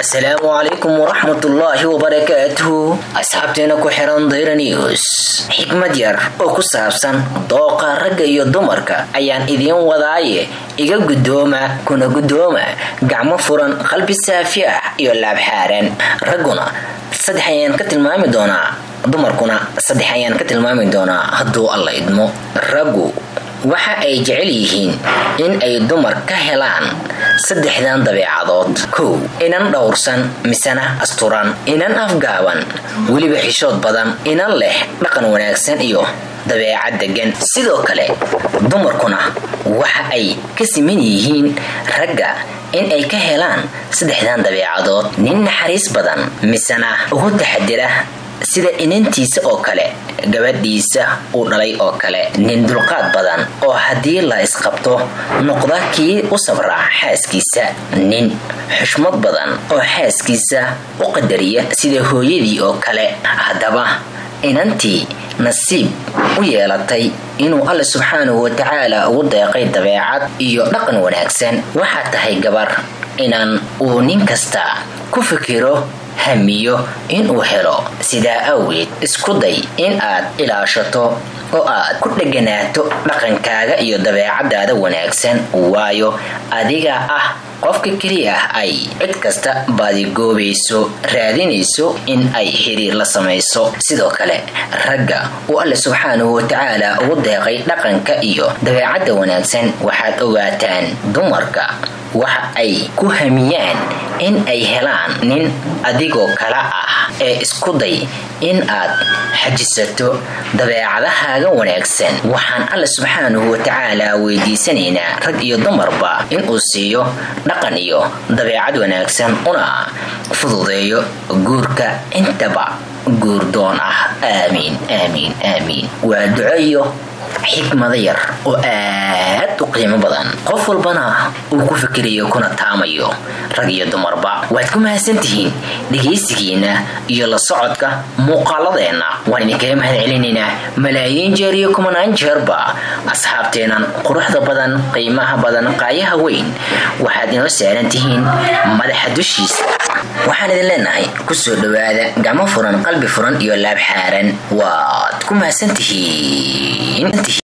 السلام عليكم ورحمة الله وبركاته. أصحابتنا كحران ضير نيوز حكمة ير oo ku saabsan dooqa ragga iyo dumarka ayaan idin wadaaye iga gudooma kuna gudooma gacmo furan qalbi saafi ah iyo laab xaaran. Ragguna saddex ayaan ka tilmaami doonaa, dumarkuna saddex ayaan ka tilmaami doonaa hadduu alla idmo. Raggu waxa ay jecel yihiin in ay dumar ka helaan saddexdan dabeecadood. kow, inan dhowrsan misana asturan, inan afgaaban weliba xishood badan, inan leh dhaqan wanaagsan iyo dabeecad degan. Sidoo kale dumarkuna waxa ay ka siman yihiin ragga in ay ka helaan saddexdan dabeecadood. Nin naxariis badan misana ugu taxadira sida inantiisa oo kale, gabadhiisa uu dhalay oo kale. Nin dulqaad badan oo haddii la isqabto noqda kii u sabra xaaskiisa. Nin xushmad badan oo xaaskiisa u qadariya sida hooyadii oo kale. Haddaba inantii nasiib u yeelatay inuu alla subxaanahu wa tacaala ugu deeqay dabeecad iyo dhaqan wanaagsan, waxaa tahay gabar inaan uu nin kasta ku fikiro hamiyo inuu helo. Sidaa awgeed isku day in aad ilaashato oo aad ku dheganaato dhaqankaaga iyo dabeecadaada wanaagsan, waayo adiga ah qofka keliya ay cid kasta baadigoobayso raadinayso in ay xiriir la samayso. Sidoo kale ragga uu alla subxaanahu wa tacaala ugu deeqay dhaqanka iyo dabeecadda wanaagsan, waxaad ogaataan dumarka waxa ay ku hamiyaan in ay helaan nin adigoo kala ah. Ee isku day in aad xajisato dabeecadahaaga wanaagsan. Waxaan alla subxaanahu wa tacaala weydiisanaynaa rag iyo dumarba inuu siiyo dhaqan iyo dabeecad wanaagsan, una fududeeyo guurka intaba guurdoon ah. aamiin aamiin aamiin. Waa duceeyo xikmada yar oo aad u qiimo badan, qof walbana uu ku fikirayo kuna taamayo. Rag iyo dumarba waad ku mahadsantihiin dhegaysigiina iyo la socodka muuqaaladeena. waan idinkaga mahadcelinaynaa malaayiin jeer iyo kumanaan jeerba. asxaabteenan quruxda badan, qiimaha badan, qaayaha weyn, waxaad inoo saaran tihiin madaxa dushiisa. waxaan idin leenahay kusoo dhawaada gacmo furan, qalbi furan iyo laab xaaran. waad ku mahadsantihiin.